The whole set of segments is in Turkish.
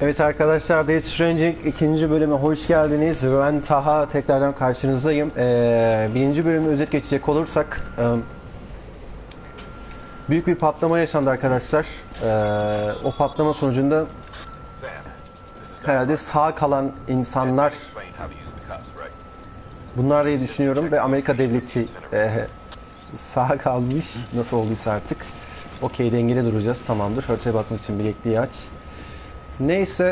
Evet arkadaşlar, Stranding ikinci bölüme hoş geldiniz. Ben Taha, tekrardan karşınızdayım. Birinci bölümü özet geçecek olursak büyük bir patlama yaşandı arkadaşlar. O patlama sonucunda herhalde sağ kalan insanlar bunlar diye düşünüyorum ve Amerika devleti sağ kalmış, nasıl olduysa artık. Okey, dengeli duracağız, tamamdır. Haritaya bakmak için bilekliği aç. Neyse,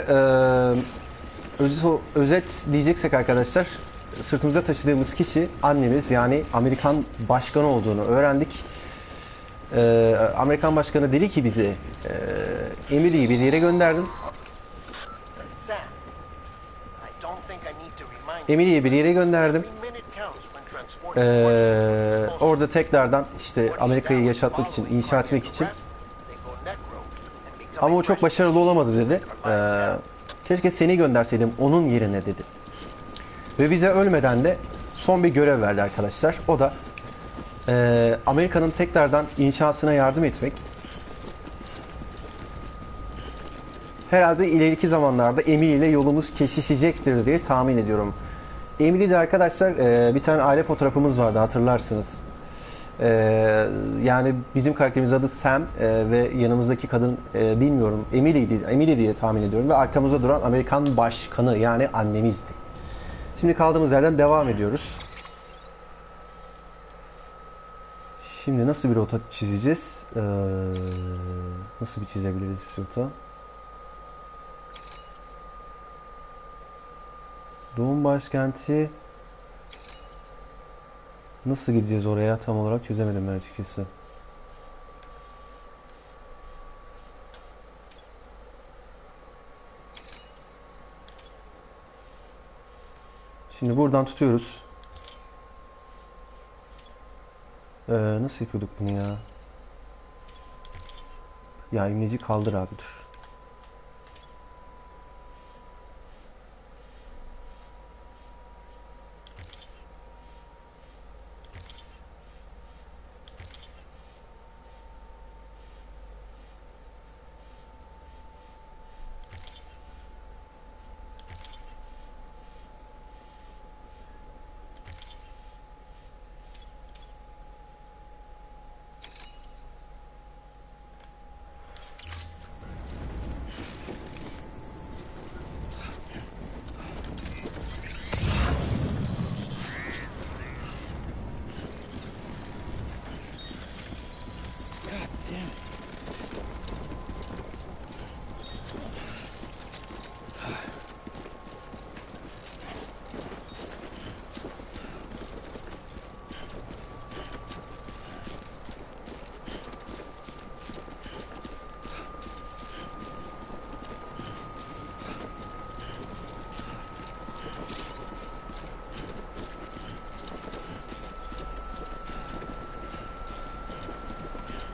özet diyeceksek arkadaşlar, sırtımıza taşıdığımız kişi annemiz, yani Amerikan başkanı olduğunu öğrendik. Amerikan başkanı dedi ki bize, Emily'yi bir yere gönderdim. Emily'yi bir yere gönderdim. Orada tekrardan işte Amerika'yı yaşatmak için, inşa etmek için. Ama o çok başarılı olamadı dedi. Keşke seni gönderseydim onun yerine dedi. Ve bize ölmeden de son bir görev verdi arkadaşlar. O da Amerika'nın tekrardan inşasına yardım etmek. Herhalde ileriki zamanlarda Emily ile yolumuz kesişecektir diye tahmin ediyorum. Emily de arkadaşlar, bir tane aile fotoğrafımız vardı, hatırlarsınız. Yani bizim karakterimiz adı Sam ve yanımızdaki kadın bilmiyorum, Emily diye tahmin ediyorum ve arkamızda duran Amerikan başkanı, yani annemizdi. Şimdi kaldığımız yerden devam ediyoruz. Şimdi nasıl bir rota çizeceğiz? Nasıl bir çizebiliriz rota? Doğum başkenti. Nasıl gideceğiz oraya? Tam olarak çözemedim ben açıkçası. Şimdi buradan tutuyoruz. Nasıl yapıyorduk bunu ya? Ya imleci kaldır abi, dur.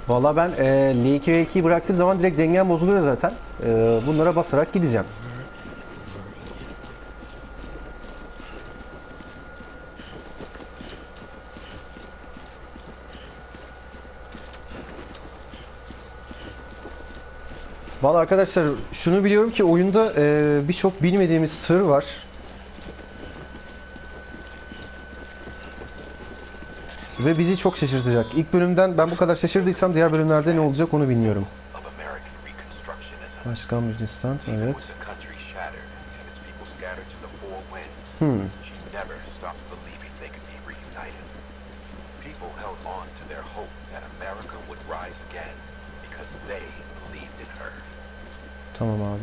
Valla ben L2 ve 2'yi bıraktığım zaman direkt dengem bozuluyor zaten. Bunlara basarak gideceğim. Valla arkadaşlar, şunu biliyorum ki oyunda birçok bilmediğimiz sır var. Ve bizi çok şaşırtacak. İlk bölümden ben bu kadar şaşırdıysam diğer bölümlerde ne olacak onu bilmiyorum. Başkan bir insan, evet. Tamam abi.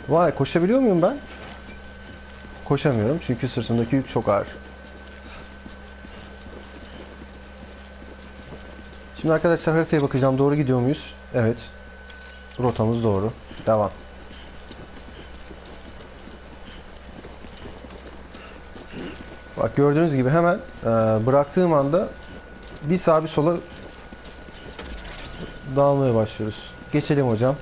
Vay, koşabiliyor muyum ben? Koşamıyorum çünkü sırtımdaki yük çok ağır. Şimdi arkadaşlar haritaya bakacağım, doğru gidiyor muyuz? Evet. Rotamız doğru. Devam. Bak, gördüğünüz gibi hemen bıraktığım anda bir sağa bir sola dağılmaya başlıyoruz. Geçelim hocam.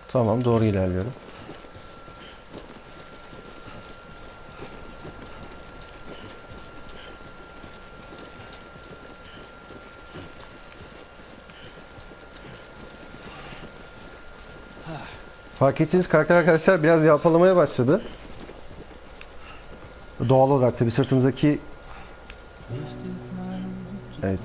Tamam, doğru ilerliyorum. Fark ettiğiniz karakter arkadaşlar biraz yalpalamaya başladı. Doğal olarak tabii sırtımızdaki... Evet.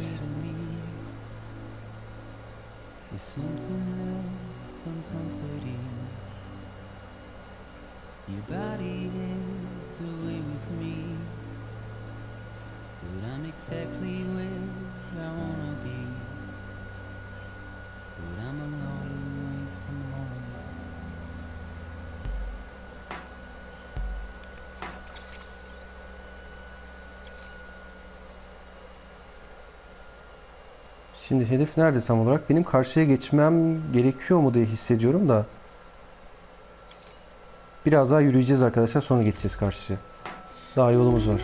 Şimdi hedef nerede tam olarak? Benim karşıya geçmem gerekiyor mu diye hissediyorum da. Biraz daha yürüyeceğiz arkadaşlar, sonra geçeceğiz karşıya. Daha yolumuz var.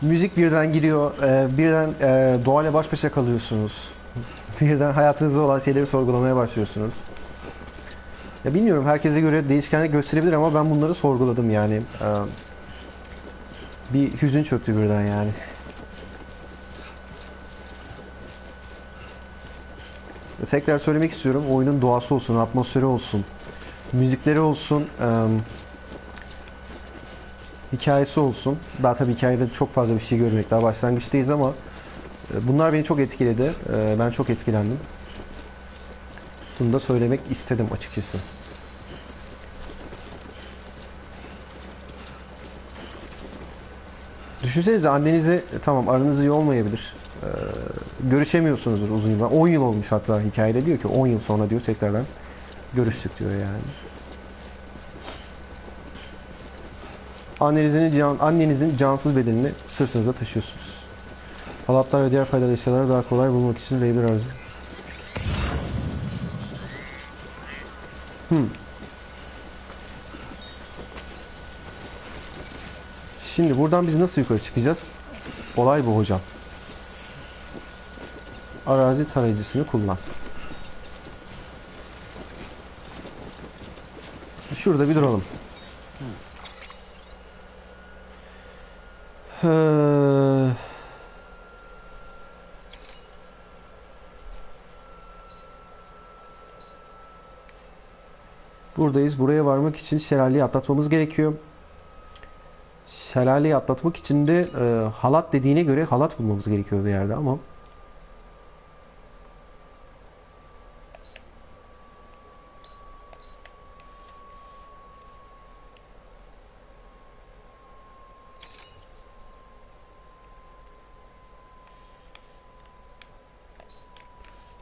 Müzik birden giriyor, birden doğayla baş başa kalıyorsunuz. Birden hayatınızda olan şeyleri sorgulamaya başlıyorsunuz. Ya bilmiyorum, herkese göre değişkenlik gösterebilir ama ben bunları sorguladım yani. Bir hüzün çöktü birden yani. Tekrar söylemek istiyorum, oyunun doğası olsun, atmosferi olsun, müzikleri olsun, hikayesi olsun. Daha tabii hikayede çok fazla bir şey görmek, daha başlangıçtayız ama bunlar beni çok etkiledi. Ben çok etkilendim. Bunu da söylemek istedim açıkçası. Düşünsenize, annenizi, tamam aranız iyi olmayabilir. Görüşemiyorsunuzdur uzun yıllar. 10 yıl olmuş hatta hikayede, diyor ki 10 yıl sonra diyor tekrardan görüştük diyor yani. Annenizin cansız bedenini sırtınızda taşıyorsunuz. Halatlar ve diğer faydalı eşyaları daha kolay bulmak için label arızı. Şimdi buradan biz nasıl yukarı çıkacağız? Olay bu hocam. Arazi tarayıcısını kullan. Şurada bir duralım. Buradayız. Buraya varmak için şelaleyi atlatmamız gerekiyor. Şelaleyi atlatmak için de halat dediğine göre halat bulmamız gerekiyor bir yerde ama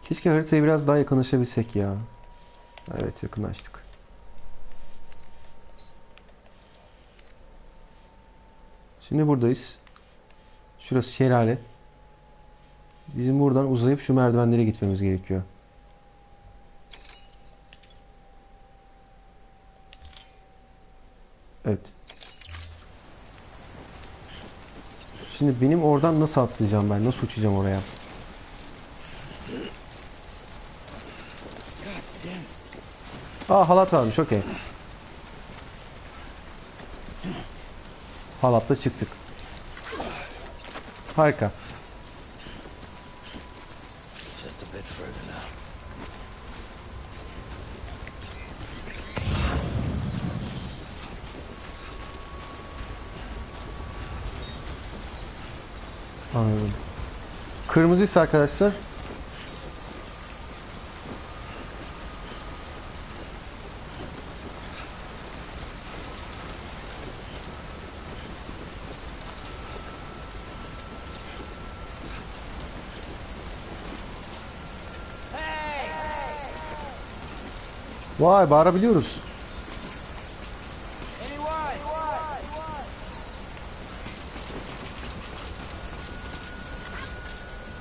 keşke haritaya biraz daha yakınlaşabilsek ya. Evet, yakınlaştık. Şimdi buradayız. Şurası şelale. Bizim buradan uzayıp şu merdivenlere gitmemiz gerekiyor. Evet. Şimdi benim oradan nasıl atlayacağım ben? Nasıl uçacağım oraya? Aa, halat varmış. Okey. Halatla çıktık. Harika. Just a bit further now. Anladım. Kırmızıysa arkadaşlar vay, bağırabiliyoruz.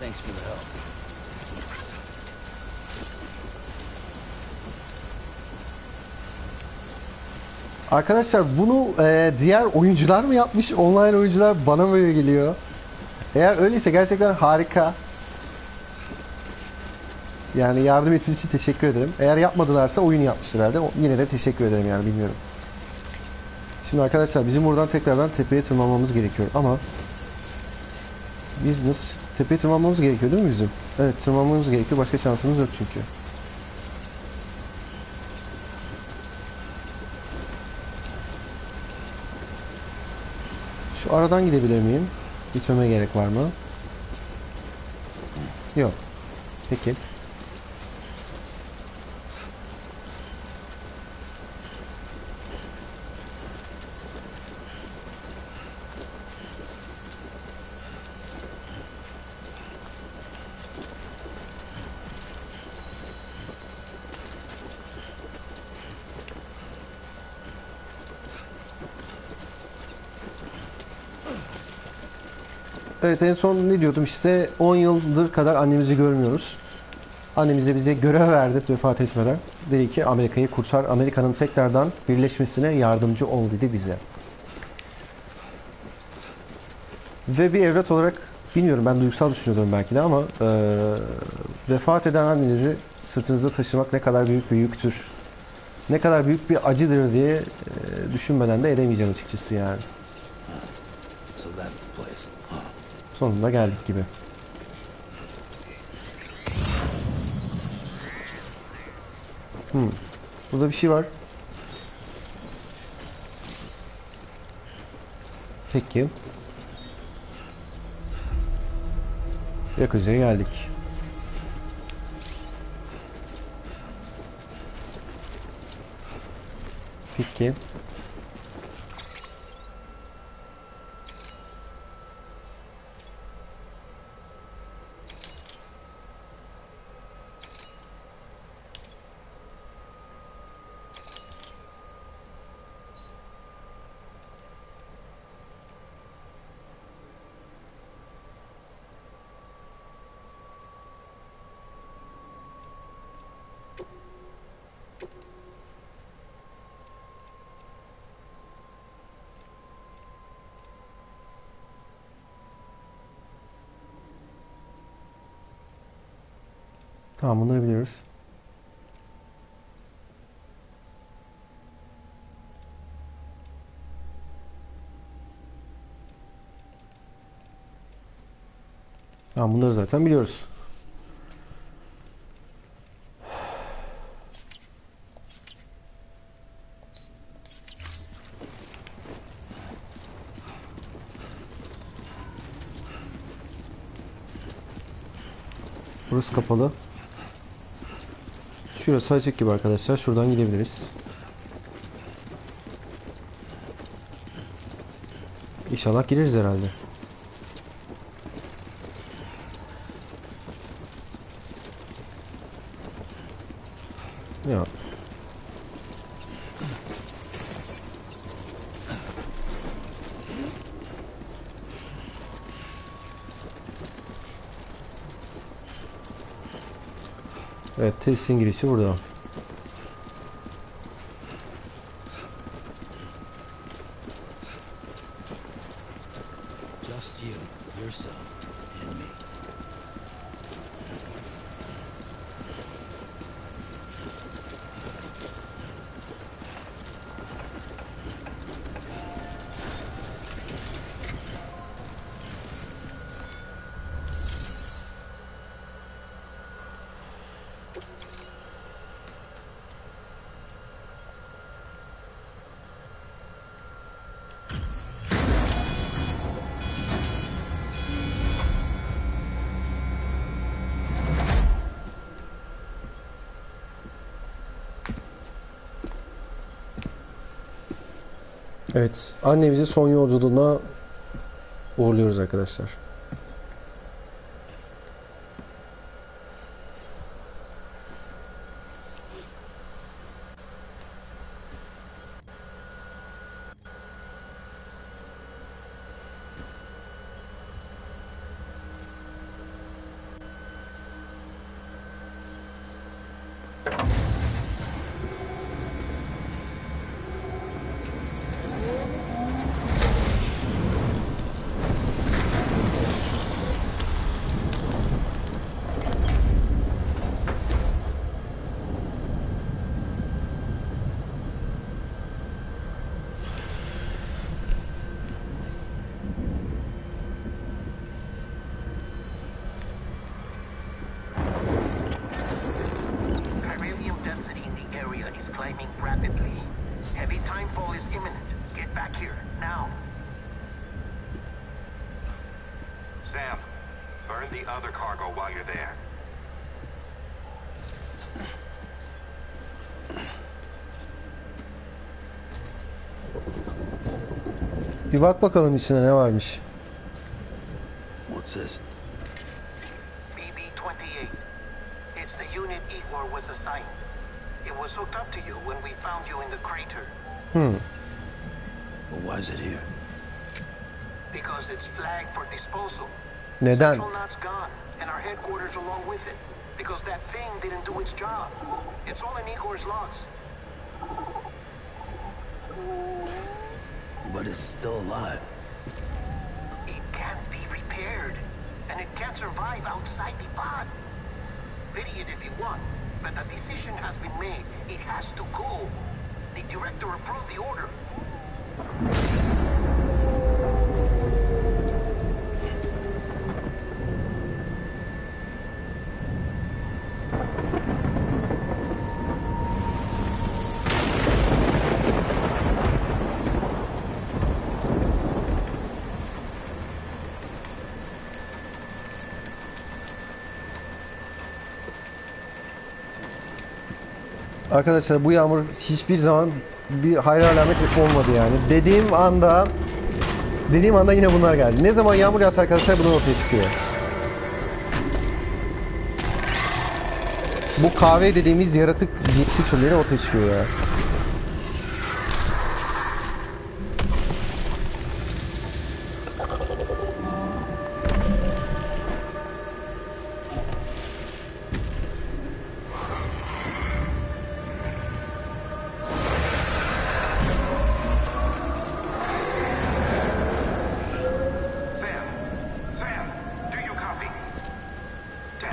Thanks for the help. Arkadaşlar bunu diğer oyuncular mı yapmış? Online oyuncular, bana böyle geliyor. Eğer öyleyse gerçekten harika. Yani yardım ettiğiniz için teşekkür ederim. Eğer yapmadılarsa oyun yapmışlar herhalde. Yine de teşekkür ederim, yani bilmiyorum. Şimdi arkadaşlar bizim buradan tekrardan tepeye tırmanmamız gerekiyor ama biz nasıl tepeye tırmanmamız gerekiyor değil mi bizim? Evet, tırmanmamız gerekiyor. Başka şansımız yok çünkü. Şu aradan gidebilir miyim? Gitmeme gerek var mı? Yok. Peki. Evet, en son ne diyordum işte 10 yıldır kadar annemizi görmüyoruz. Annemiz de bize görev verdi vefat etmeden. Dedi ki Amerika'yı kurtar, Amerika'nın tekrardan birleşmesine yardımcı ol dedi bize. Ve bir evlat olarak bilmiyorum, ben duygusal düşünüyordum belki de ama vefat eden annenizi sırtınızda taşımak ne kadar büyük bir yüktür. Ne kadar büyük bir acıdır diye düşünmeden de edemeyeceğim açıkçası yani. So that's the place. Sonunda geldik gibi. Burada bir şey var. Peki. Yakıcıya geldik. Peki. Tamam, bunları biliyoruz. Tamam, bunları zaten biliyoruz. Burası kapalı. Şurası açık gibi arkadaşlar. Şuradan gidebiliriz. İnşallah gireriz herhalde. Ya. Evet, testin girişi burada. Just you, yourself, and me. Evet, annemizi son yolculuğuna uğurluyoruz arkadaşlar. Sam, burn the other cargo while you're there. Bir bak bakalım içinde ne varmış. What's this? BB-28. It's the unit Igor was assigned. It was hooked up to you when we found you in the crater. But why is it here? Because it's flagged for disposal. Neden? Central Knot's gone, and our headquarters along with it. Because that thing didn't do its job. It's all in Igor's logs. But it's still alive. It can't be repaired, and it can't survive outside the pod. Pity it if you want, but the decision has been made. It has to go. The director approved the order. Arkadaşlar bu yağmur hiçbir zaman bir hayır alamet olmadı yani. Dediğim anda yine bunlar geldi. Ne zaman yağmur yağsa arkadaşlar bunlar ortaya çıkıyor. Bu kahve dediğimiz yaratık cinsi türleri ortaya çıkıyor ya.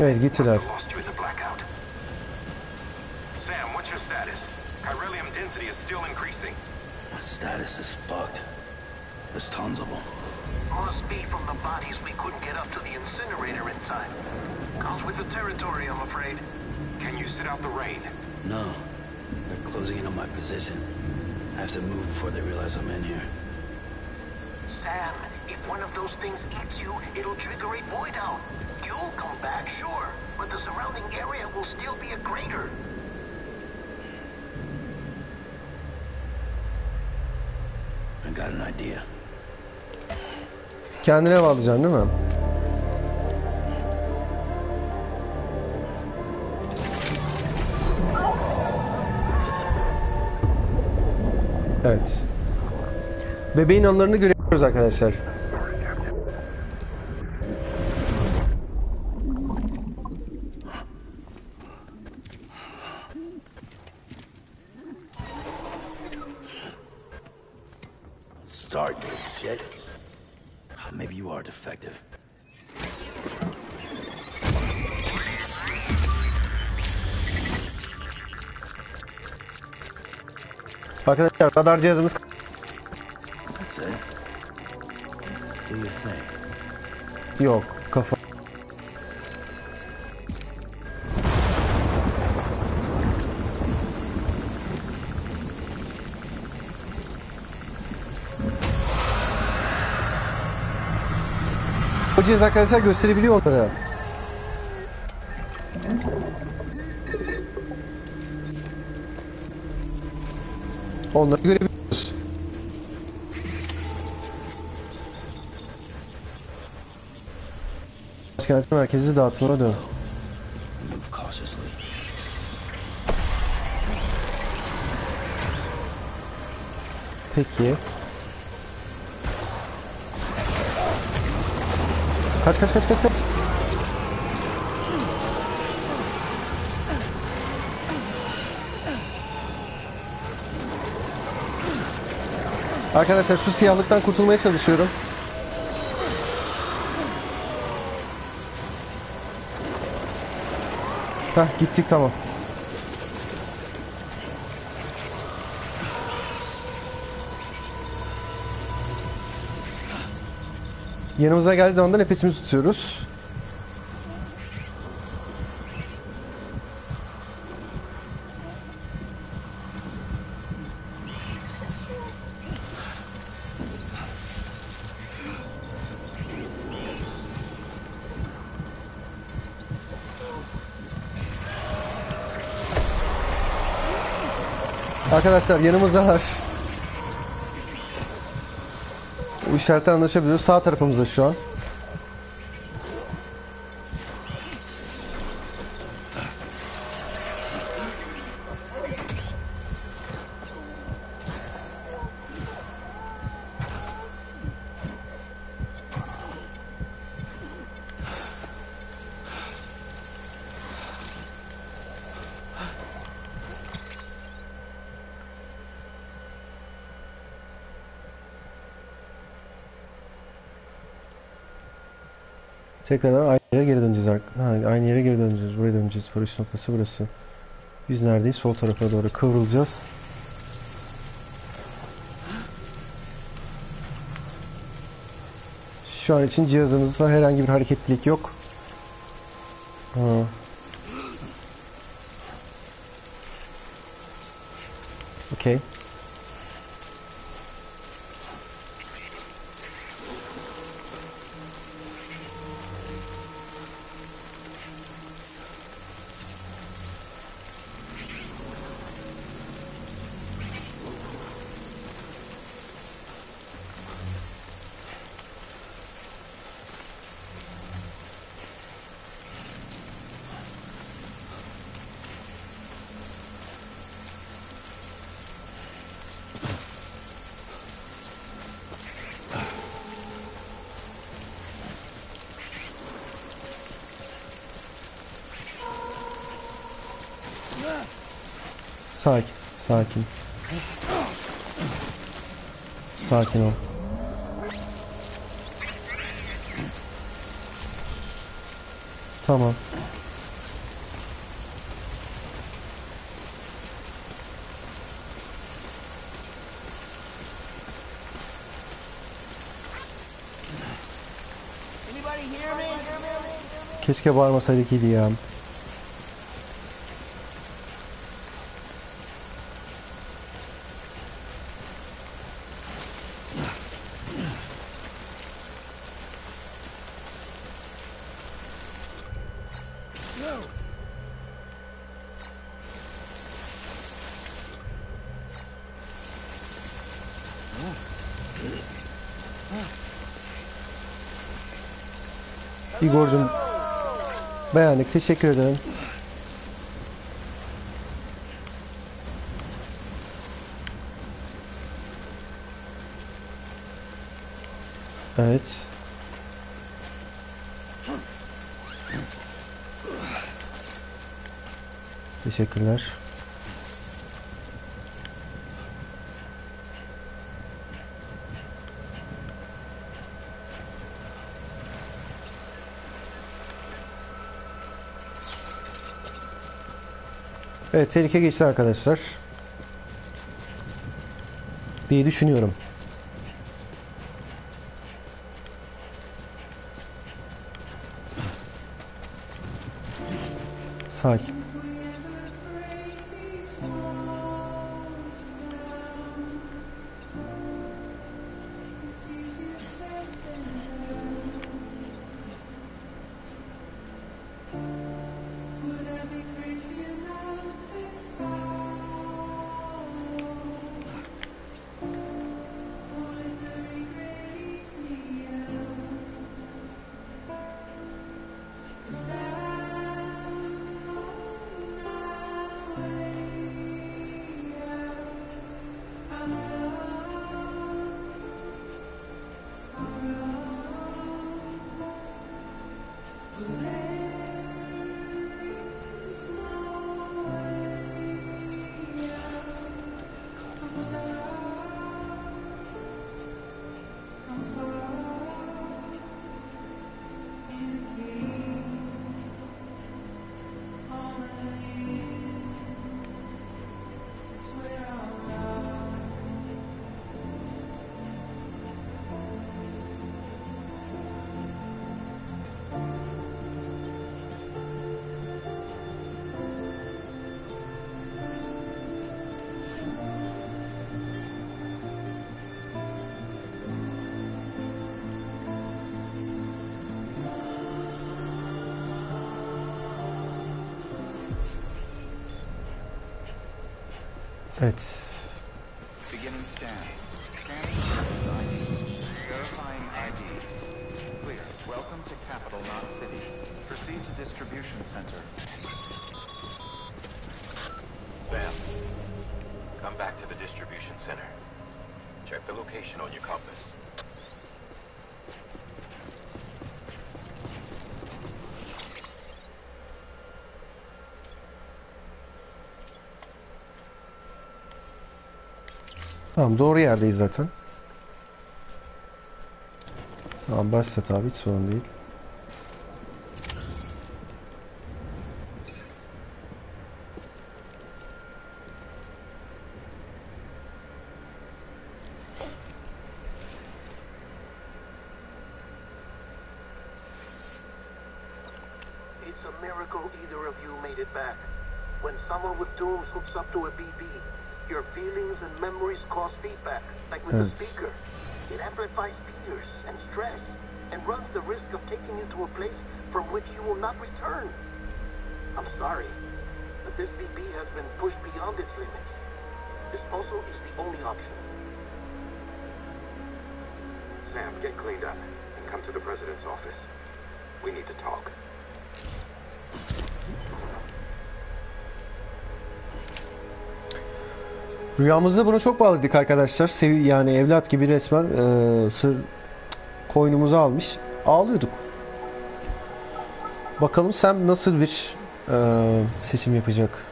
Evet gittiler. Sam, what's your status? Chiralium density is still increasing. My status is fucked. There's tons of them. Must be from the bodies we couldn't get up to the incinerator in time. Comes with the territory, I'm afraid. Can you sit out the rain? No. They're closing in on my position. I have to move before they realize I'm in here. Sam, if one of those things eats you, it'll trigger a void out. You'll come back, sure. but the surrounding area will still be a crater. I got an idea. Kendine bağlayacaksın değil mi? Evet. Bebeğin anılarını görebiliyoruz arkadaşlar. Start, you shit. Maybe you are defective. Arkadaşlar radar cihazımız That's it. Do you think? yok. Kafa. O cihaz arkadaşlar gösterebiliyor onları. Onları görebiliyoruz. Başkentin merkezi dağıtımına dön. Move cautiously. Peki. Kaç kaç kaç kaç kaç. Arkadaşlar şu siyahlıktan kurtulmaya çalışıyorum. Hah gittik tamam. Yanımıza geldiği zaman da nefesimizi tutuyoruz. Arkadaşlar yanımızdalar. Bu işaretler anlaşabiliyoruz. Sağ tarafımızda şu an. Tekrar aynı yere geri döneceğiz. Aynı yere geri döneceğiz. Buraya döneceğiz. Varış noktası burası. Biz neredeyiz? Sol tarafa doğru kıvrılacağız. Şu an için cihazımızda herhangi bir hareketlilik yok. Okey. Sakin, sakin. Sakin ol. Tamam. Keşke bağırmasaydık iyiydi ya. Igor'cum beğendik. Teşekkür ederim. Evet. Teşekkürler. Evet, tehlike geçti arkadaşlar diye düşünüyorum. Sakin. Evet. Beginning scan. Scanning service ID. Verifying ID. Clear. Welcome to Capital, not City. Proceed to distribution center. Sam, come back to the distribution center. Check the location on your compass. Tamam, doğru yerdeyiz zaten. Tamam, başlat abi, hiç sorun değil. It's a miracle either of you made it back. When someone with dooms hooks up to a BB, your feelings and memories cause feedback, like with the speaker. It amplifies fears and stress, and runs the risk of taking you to a place from which you will not return. I'm sorry, but this BB has been pushed beyond its limits. Disposal is the only option. Sam, get cleaned up and come to the president's office. We need to talk. Rüyamızda buna çok bağlıydık arkadaşlar. Yani evlat gibi resmen sır koynumuzu almış. Ağlıyorduk. Bakalım Sam nasıl bir seçim yapacak.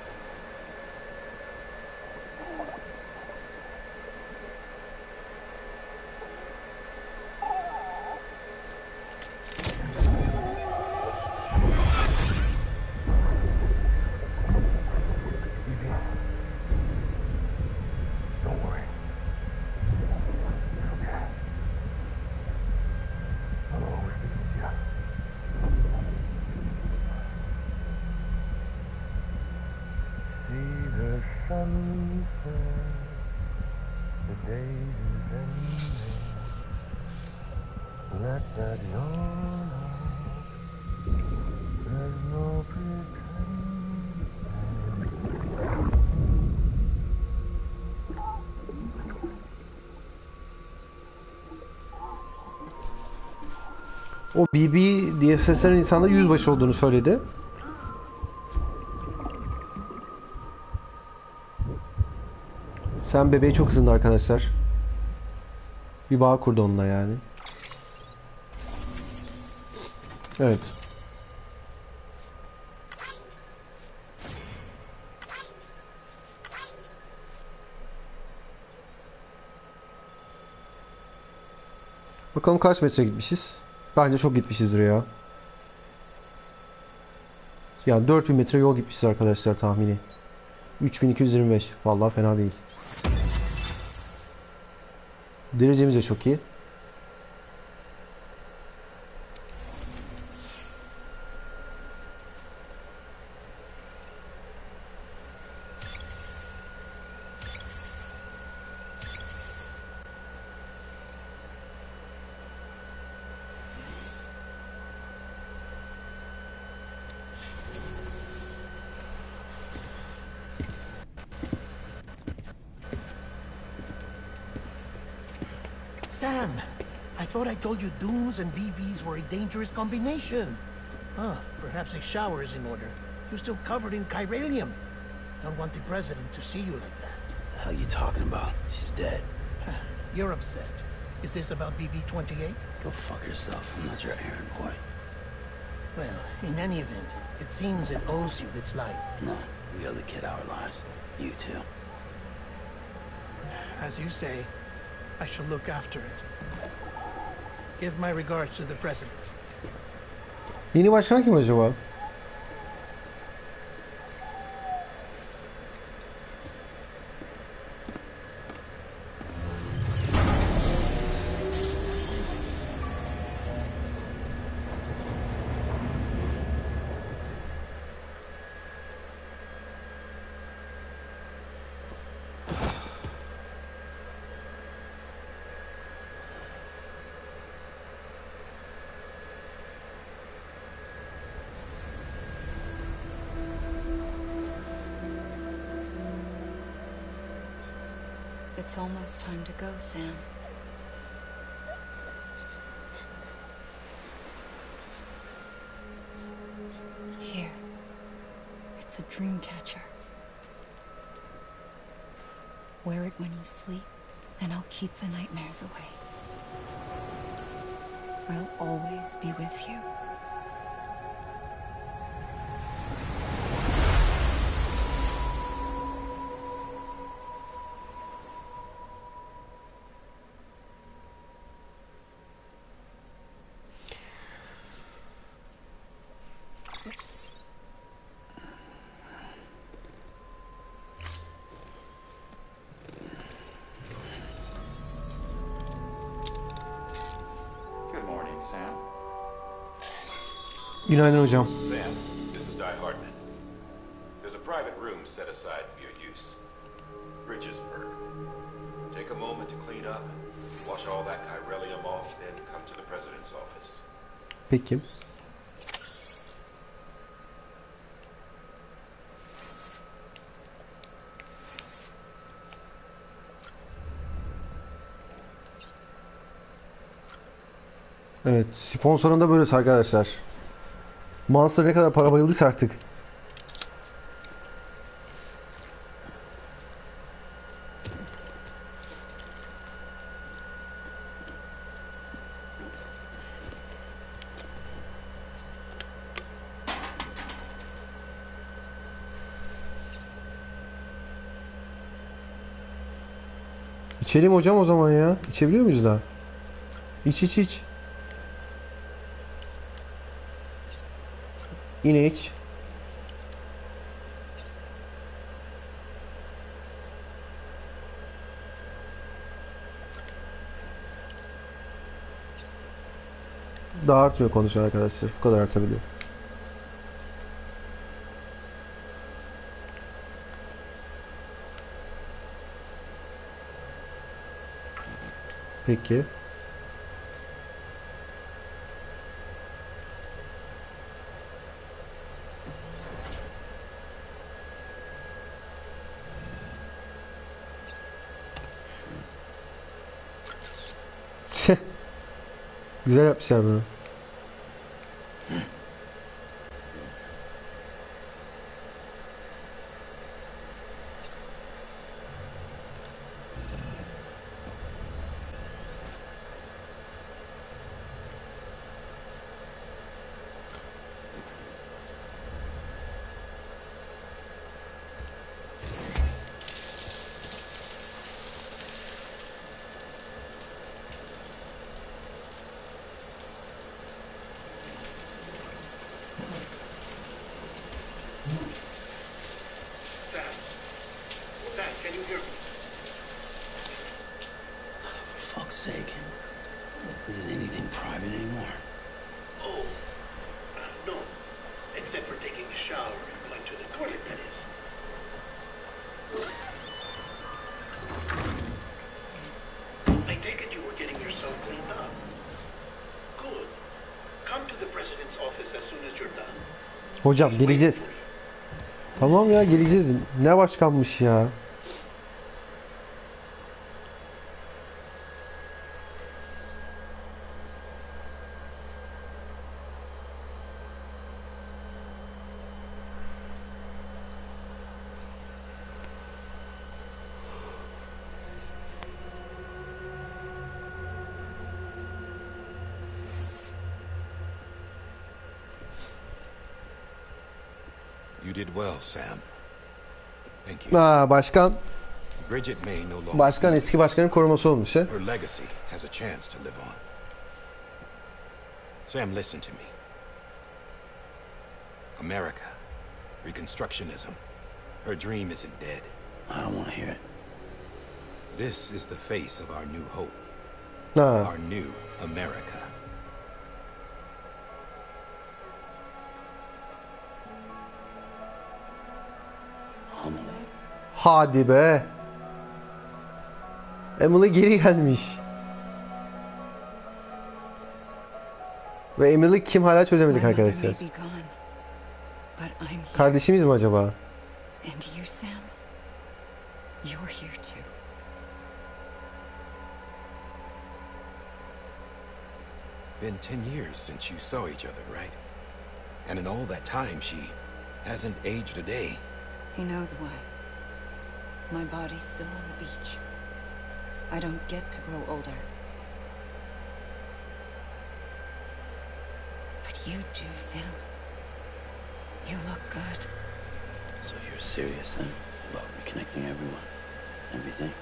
O BB diye seslenen insanda yüzbaşı olduğunu söyledi. Sen bebeği çok ısındı arkadaşlar. Bir bağ kurdu onunla yani. Evet. Bakalım kaç metre gitmişiz. Bence çok gitmişizdir ya. Yani 4000 metre yol gitmişiz arkadaşlar tahmini. 3225. Vallahi fena değil. Derecemiz de çok iyi. Sam, I thought I told you dooms and BBs were a dangerous combination. Huh, perhaps a shower is in order. You're still covered in chiralium. Don't want the president to see you like that. The hell you talking about? She's dead. You're upset. Is this about BB-28? Go fuck yourself. I'm not your errand boy. Well, in any event, it seems it owes you its life. No, we owe the kid our lives. You too. As you say, I shall look after it. Give my regards to the president. Yeni başkan kim acaba? It's almost time to go, Sam. Here. It's a dream catcher. Wear it when you sleep, and I'll keep the nightmares away. I'll always be with you. Good morning, Sam. Günaydın hocam. Sam, this is Di Hartman. There's a private room set aside for your use. Bridgesburg. Take a moment to clean up, wash all that chiralium off, then come to the president's office. Peki. Evet, sponsorunda böylesi arkadaşlar. Monster ne kadar para bayıldıysa artık. İçelim hocam o zaman ya. İçebiliyor muyuz daha? İç iç iç. Yine iç. Daha artmıyor konuşan arkadaşlar. Bu kadar artabiliyor. Peki. Güzel yapmışlar bunu. fuck's sake. Is it anything private anymore? Oh, no. Except for taking a shower and going to the toilet, that is. I take it you were getting yourself cleaned up. Good. Come to the president's office as soon as you're done. Hocam geleceğiz. Tamam ya geleceğiz. Ne başkanmış ya. You did well, Sam. Thank you. Başkan. Bridget may no longer. Başkan eski başkanın koruması olmuş ha. Her legacy has a chance to live on. Sam, listen to me. America, Reconstructionism. Her dream isn't dead. I don't want to hear it. This is the face of our new hope. Ha. Our new America. Hadi be. Emily geri gelmiş. Ve Emily kim hala çözemedik My mother arkadaşlar. may be gone, but I'm here. Kardeşimiz mi acaba? And you, Sam? You're here too. Been 10 years since you saw each other, right? And in all that time, she hasn't aged a day. He knows why. My body's still on the beach. I don't get to grow older. But you do, Sam. You look good. So you're serious then? About reconnecting everyone? Everything?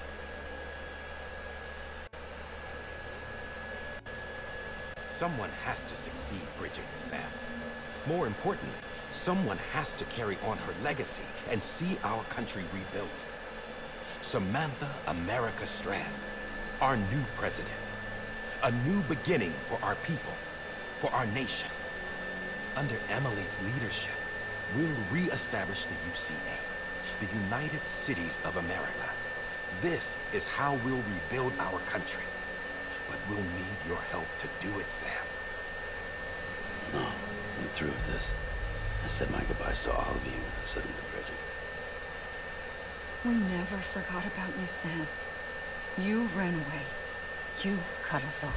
Someone has to succeed Bridget, Sam. More importantly, someone has to carry on her legacy and see our country rebuilt. Samantha America Strand, our new president. A new beginning for our people, for our nation. Under Emily's leadership, we'll re-establish the UCA, the United Cities of America. This is how we'll rebuild our country. But we'll need your help to do it, Sam. No, I'm through with this. I said my goodbyes to all of you. I said them to Bridget. We never forgot about you, Sam. You ran away. You cut us off.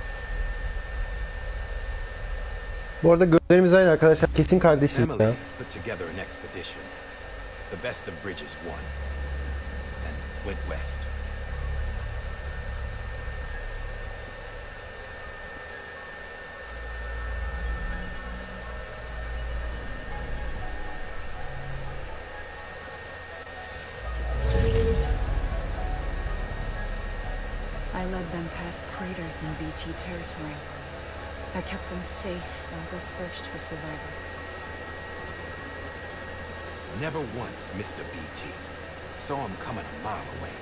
Bu arada gözlerimiz aynı arkadaşlar. Kesin kardeşiz Emily ya. put together an expedition. The best of Bridges won. And went west. I led them past craters in BT territory. I kept them safe while they searched for survivors. Never once missed a BT. Saw him coming a mile away.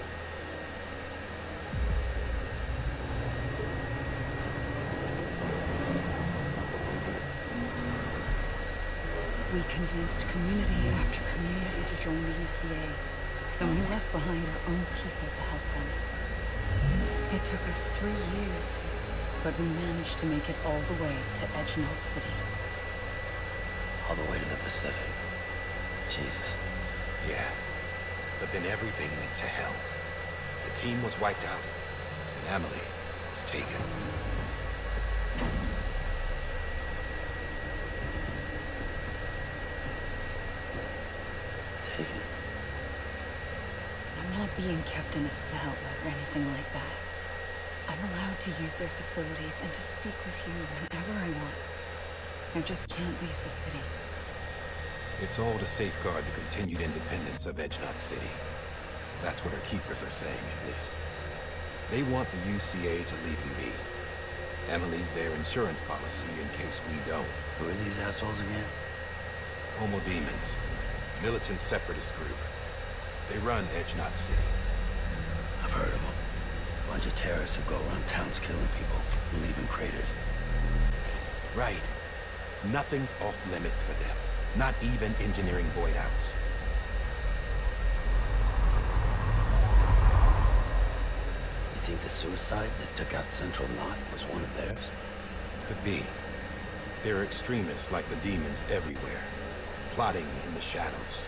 We convinced community after community to join the UCA, and we left behind our own people to help them. It took us 3 years, but we managed to make it all the way to Edgenault City. All the way to the Pacific. Jesus. Yeah. But then everything went to hell. The team was wiped out, and Emily was taken. Taken. I'm not being kept in a cell or anything like that. I'm allowed to use their facilities and to speak with you whenever I want. I just can't leave the city. It's all to safeguard the continued independence of Edgenault City. That's what our keepers are saying, at least. They want the UCA to leave them be. Emily's their insurance policy in case we don't. Who are these assholes again? Homo Demons. Militant separatist group. They run Edgenault City. I've heard of them. Why Bunch of terrorists who go around towns killing people and leaving craters. Right. Nothing's off limits for them. Not even engineering void outs. You think the suicide that took out Central Knot was one of theirs? Could be. There are extremists like the demons everywhere, plotting in the shadows.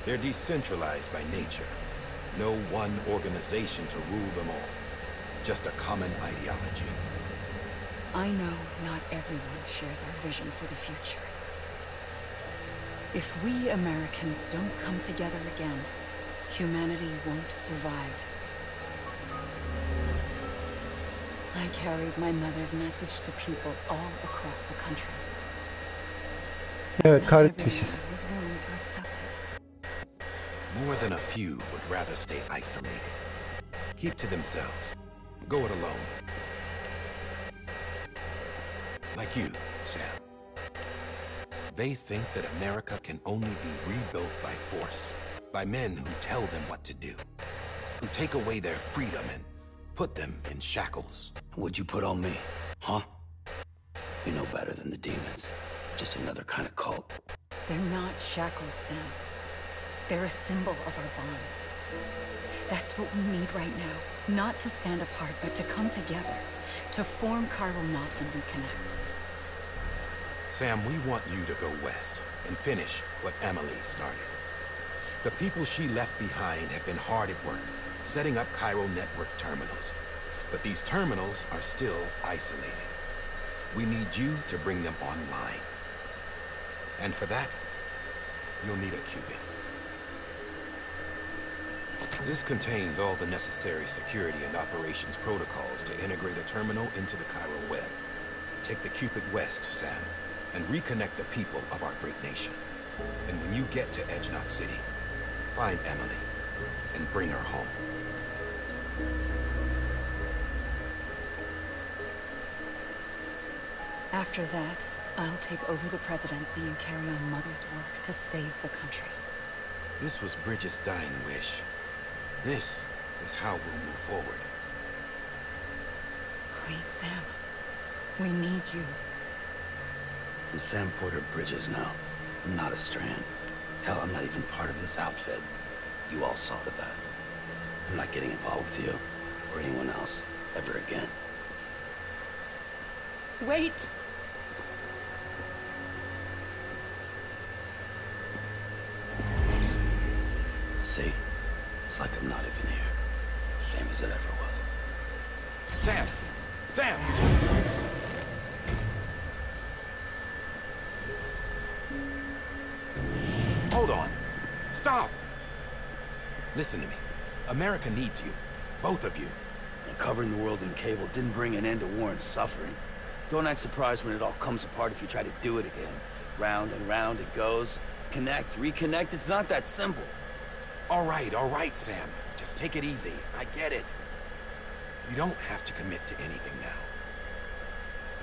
They're decentralized by nature. No one organization to rule them all. Just a common ideology. I know not everyone shares our vision for the future. If we Americans don't come together again, humanity won't survive. I carried my mother's message to people all across the country. Evet, Not kardeşiz. everyone was willing to accept it. More than a few would rather stay isolated. Keep to themselves. Go it alone. Like you, Sam. They think that America can only be rebuilt by force, by men who tell them what to do, who take away their freedom and put them in shackles. What'd you put on me, huh? You know better than the demons. Just another kind of cult. They're not shackles, Sam. They're a symbol of our bonds. That's what we need right now. Not to stand apart, but to come together. To form chiral knots and reconnect. Sam, we want you to go west and finish what Emily started. The people she left behind have been hard at work, setting up chiral network terminals. But these terminals are still isolated. We need you to bring them online. And for that, you'll need a Cupid. This contains all the necessary security and operations protocols to integrate a terminal into the chiral web. Take the Cupid west, Sam, and reconnect the people of our great nation. And when you get to Edge Knot City, find Emily and bring her home. After that, I'll take over the presidency and carry on Mother's work to save the country. This was Bridget's dying wish. This is how we'll move forward. Please, Sam. We need you. I'm Sam Porter Bridges now. I'm not a Strand. Hell, I'm not even part of this outfit. You all saw to that. I'm not getting involved with you or anyone else ever again. Wait! See? It's like I'm not even here. Same as it ever was. Sam! Sam! Hold on. Stop! Listen to me. America needs you. Both of you. And covering the world in cable didn't bring an end to war and suffering. Don't act surprised when it all comes apart if you try to do it again. Round and round it goes. Connect, reconnect, it's not that simple. All right, Sam. Just take it easy. I get it. You don't have to commit to anything now.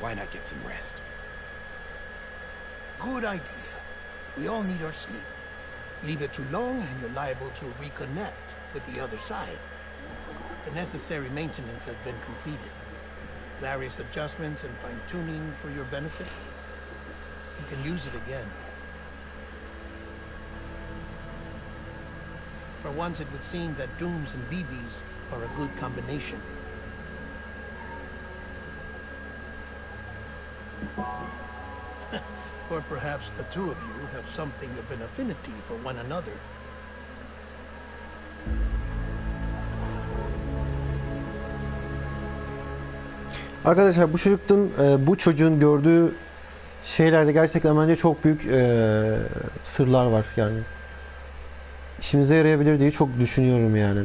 Why not get some rest? Good idea. We all need our sleep. Leave it too long and you're liable to reconnect with the other side. The necessary maintenance has been completed. Various adjustments and fine-tuning for your benefit. You can use it again. For once, it would seem that Dooms and BBs are a good combination. Or perhaps the two of you have something of an affinity for one another. Arkadaşlar bu çocuğun gördüğü şeylerde gerçekten bence çok büyük sırlar var yani. İşimize yarayabilir diye çok düşünüyorum yani.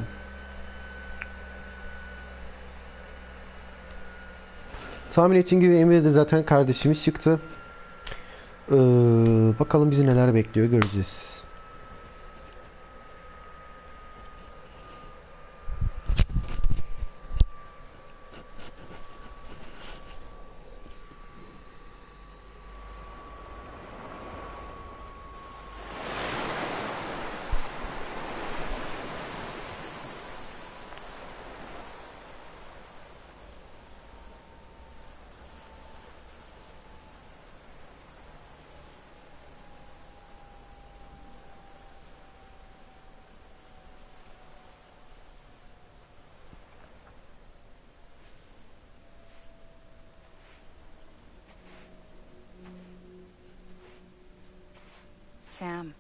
Tahmin ettiğim gibi Emre de zaten kardeşimiz çıktı. Bakalım bizi neler bekliyor, göreceğiz. Sam.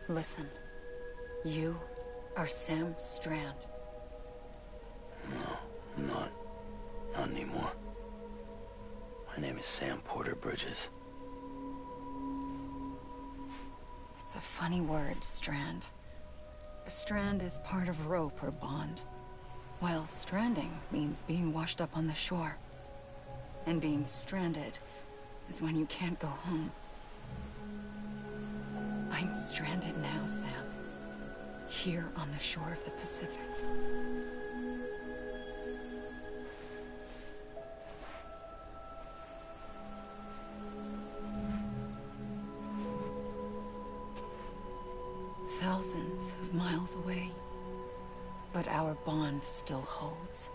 Listen, you are Sam Strand. No, I'm not. Not anymore. My name is Sam Porter Bridges. It's a funny word, Strand. A strand is part of rope or bond, while stranding means being washed up on the shore. And being stranded is when you can't go home. I'm stranded now, Sam. Here on the shore of the Pacific. Thousands of miles away, but our bond still holds.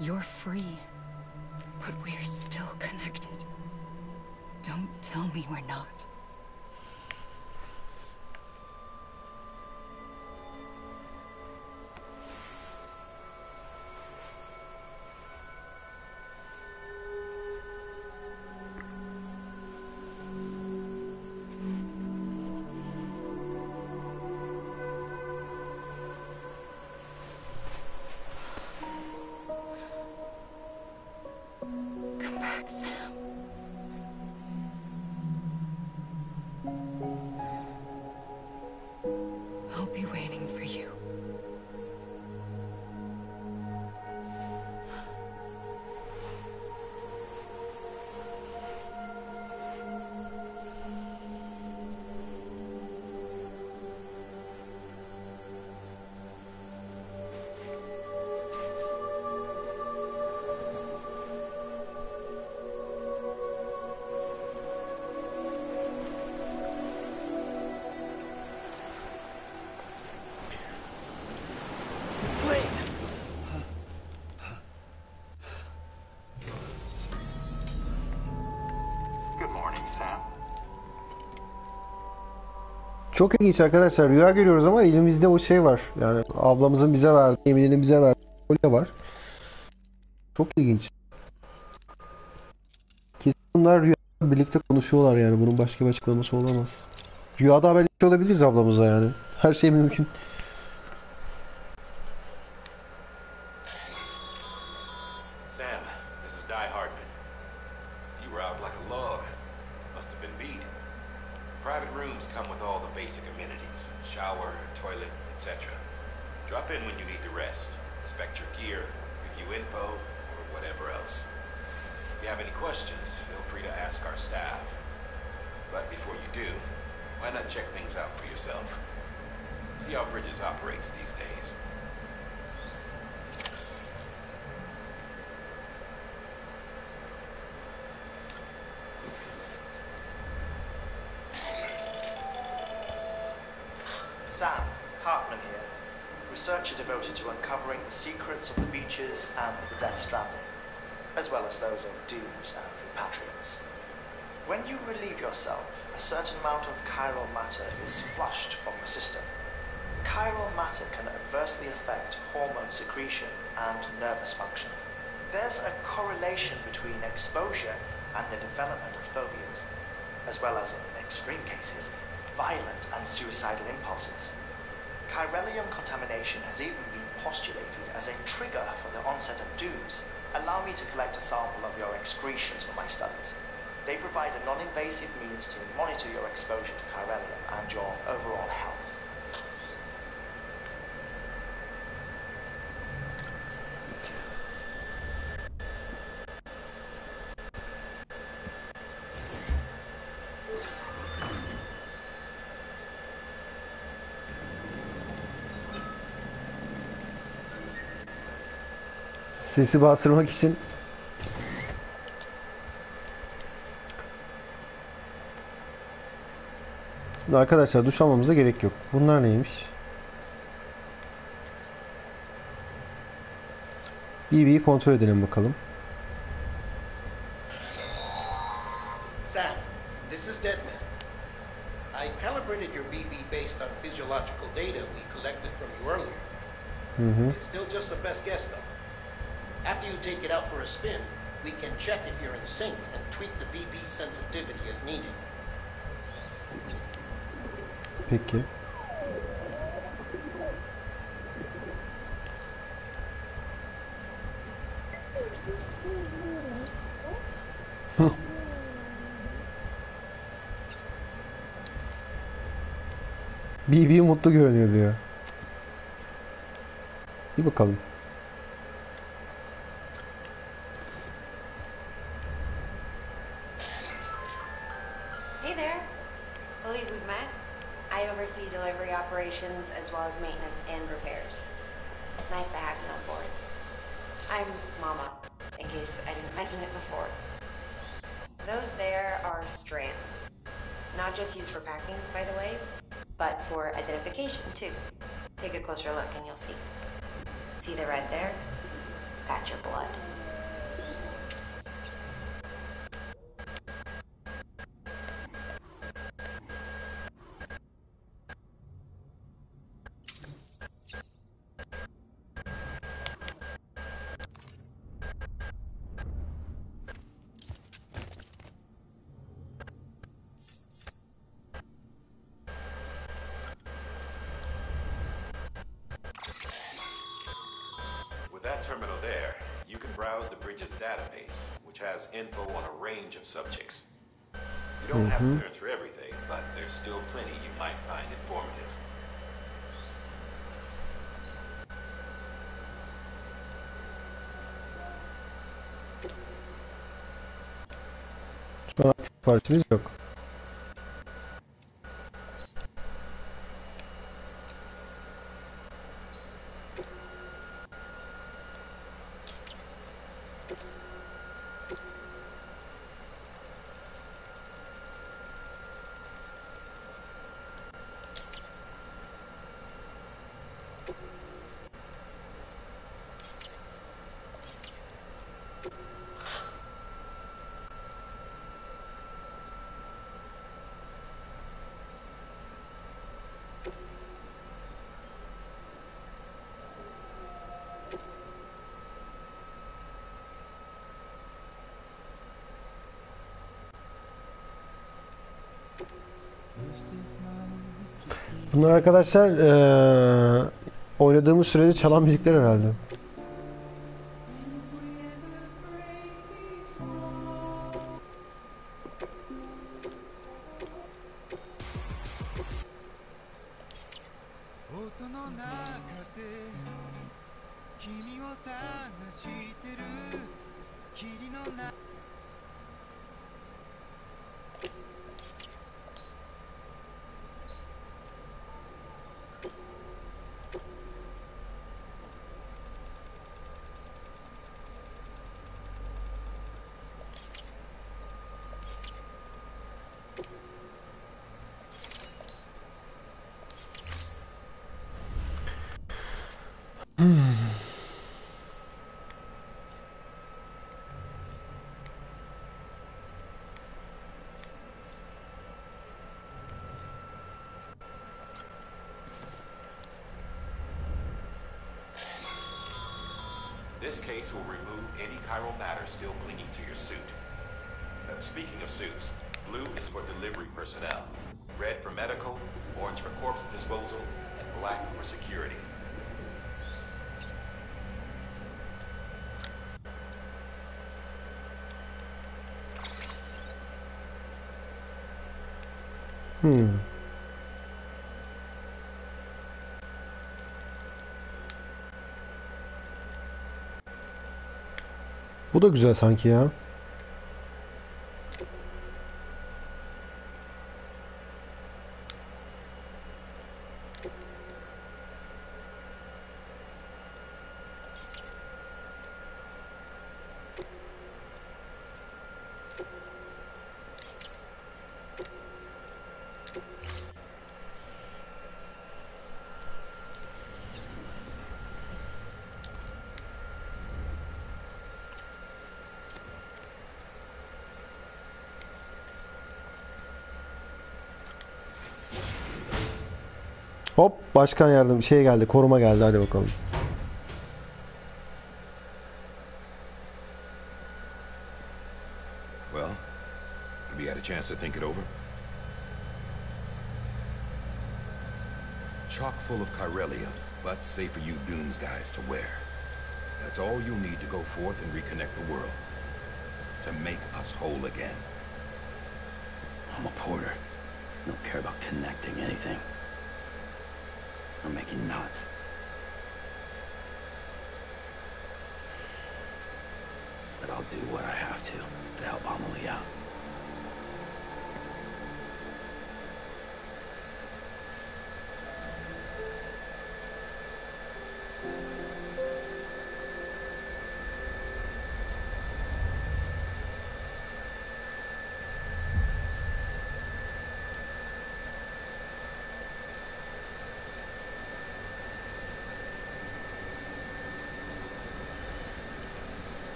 You're free, but we're still connected. Don't tell me we're not. Come back, Sam. I'll be waiting for you. Good morning, Sam. Çok ilginç arkadaşlar. Rüya görüyoruz ama elimizde o şey var. Yani ablamızın bize verdiği, Emine'nin bize verdiği kolye var. Çok ilginç. Kesin bunlar rüyada birlikte konuşuyorlar yani. Bunun başka bir açıklaması olamaz. Rüyada haberleşiyor olabiliriz ablamızla yani. Her şey mümkün. Sam, this is Die Hardman. You were out like a log. Must have been beat. Private rooms come with all the basic amenities. Shower, toilet, etc. Drop in when you need to rest. Inspect your gear, review info, or whatever else. If you have any questions, feel free to ask our staff. But before you do, why not check things out for yourself? See how Bridges operates these days. Sam, Hartman here, researcher devoted to uncovering the secrets of the beaches and the Death Stranding, as well as those of dooms and repatriates. When you relieve yourself, a certain amount of chiral matter is flushed from your system. Chiral matter can adversely affect hormone secretion and nervous function. There's a correlation between exposure and the development of phobias, as well as, in extreme cases, violent and suicidal impulses. Chiralium contamination has even been postulated as a trigger for the onset of dooms. Allow me to collect a sample of your excretions for my studies. They provide a non-invasive means to monitor your exposure to chiralium and your overall health. Sesi bastırmak için arkadaşlar duş almamıza gerek yok. Bunlar neymiş? BB'yi kontrol edelim bakalım. Sam, this is Deadman. I calibrated your BB based on physiological data we collected from you earlier. It's still just a best guess, though. After you take it out for a spin, we can check if you're in sync and tweak the BB sensitivity as needed. Peki. BB mutlu görünüyor diyor. İyi bakalım. Hey there. Believe we've met. I oversee delivery operations as well as maintenance and repairs. Nice to have you on board. I'm Mama, in case I didn't mention it before. Those there are strands. Not just used for packing, by the way, but for identification too. Take a closer look and you'll see. See the red there? That's your blood. With that terminal there, you can browse the bridge's database, which has info on a range of subjects. You don't have clearance for everything, but there's still plenty you might find informative. Şu an aktif partimiz yok. Bunlar arkadaşlar oynadığımız sürede çalan müzikler herhalde. This case will remove any chiral matter still clinging to your suit. Speaking of suits, blue is for delivery personnel, red for medical, orange for corpse disposal, and black for security. Bu da güzel sanki ya. Hop, başkan yardım şey geldi, koruma geldi, hadi bakalım. Well, have you had a chance to think it over? Chock full of chiralium, but safe for you Dunes guys to wear. That's all you'll need to go forth and reconnect the world. To make us whole again. I'm a porter. I don't care about connecting anything. Or making knots. But I'll do what I have to help Amelie out.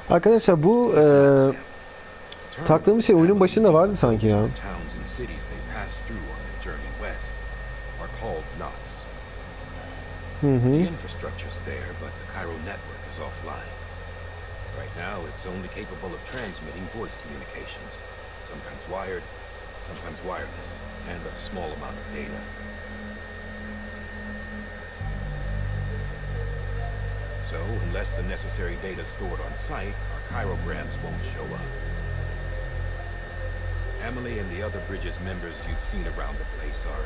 Arkadaşlar bu taktığımız şey oyunun başında vardı sanki ya. Towns and cities they pass through on their journey west are called knots. The infrastructure's there, but the chiral network is offline. Right now, it's only capable of transmitting voice communications, sometimes wired, sometimes wireless, and a small amount of data. So, unless the necessary data is stored on site, our chirograms won't show up. Emily and the other Bridges members you've seen around the place are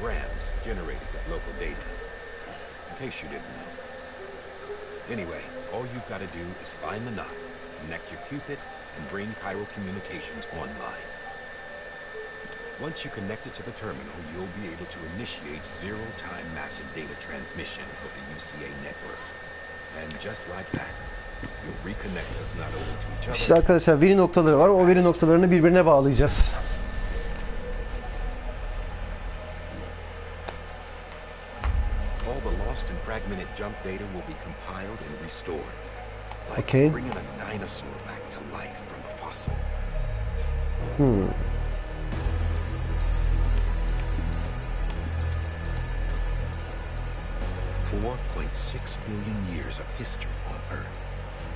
grams generated with local data. In case you didn't know. Anyway, all you've got to do is find the knot, connect your Cupid, and bring chiral communications online. Once you connect it to the terminal, you'll be able to initiate zero-time massive data transmission with the UCA network. And just like that, you'll reconnect us not only to each other. İşte arkadaşlar veri noktaları var. O veri noktalarını birbirine bağlayacağız. All the lost and fragmented jump data will be compiled and restored. Like Okay. bringing a dinosaur back to life from a fossil. 4.6 billion years of history on Earth.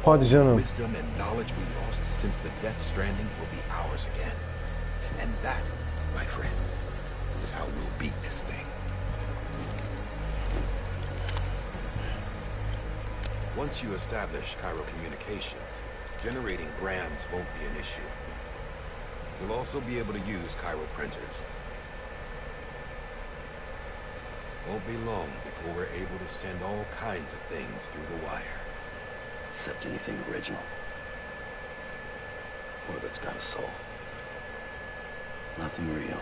Hadi canım. Wisdom and knowledge we lost since the death stranding will be ours again. And that, my friend, is how we'll beat this thing. Once you establish chiral communications, generating grams won't be an issue. You'll also be able to use chiral printers. Won't be long before we're able to send all kinds of things through the wire. Except anything original. Or that's got a soul. Nothing real.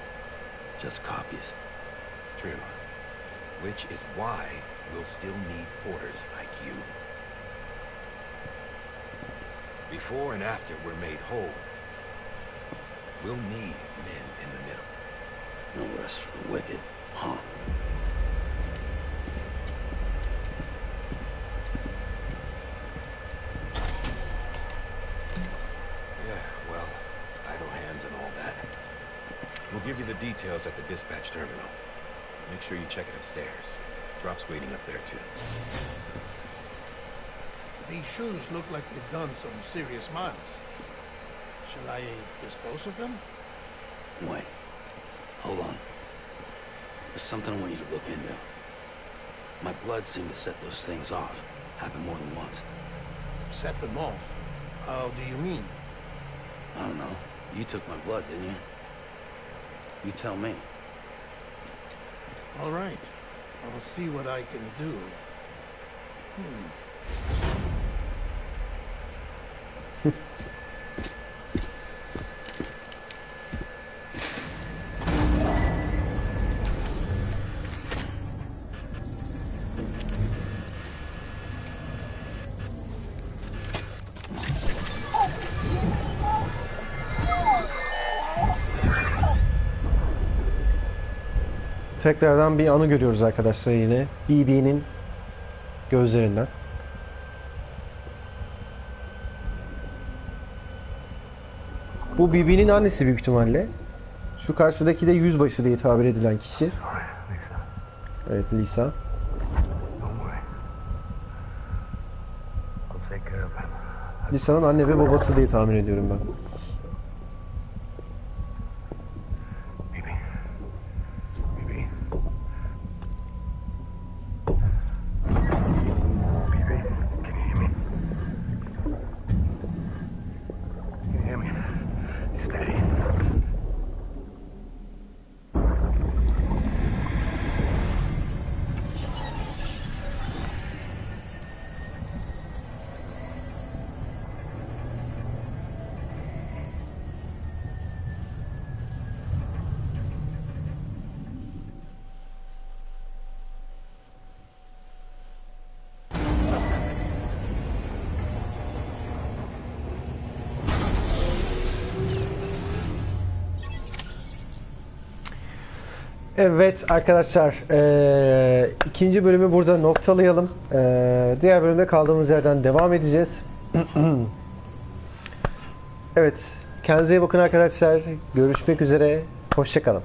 Just copies. True. Which is why we'll still need porters like you. Before and after we're made whole, we'll need men in the middle. No rest for the wicked, huh? Yeah, well, idle hands and all that. We'll give you the details at the dispatch terminal. Make sure you check it upstairs. Drop's waiting up there, too. These shoes look like they've done some serious miles. Shall I dispose of them? Wait. Hold on. There's something I want you to look into. My blood seemed to set those things off. Happened more than once. Set them off? How do you mean? I don't know. You took my blood, didn't you? You tell me. All right. I'll see what I can do. Tekrardan bir anı görüyoruz arkadaşlar yine. BB'nin gözlerinden. Bu BB'nin annesi büyük ihtimalle. Şu karşıdaki de yüzbaşı diye tabir edilen kişi. Evet, Lisa. Don't worry. I'll take care of him. Lisa'nın anne ve babası diye tahmin ediyorum ben. Maybe. Maybe. Baby, can you hear me? Can you hear me? Steady. Evet arkadaşlar, ikinci bölümü burada noktalayalım. Diğer bölümde kaldığımız yerden devam edeceğiz. Evet, kendinize iyi bakın arkadaşlar. Görüşmek üzere. Hoşça kalın.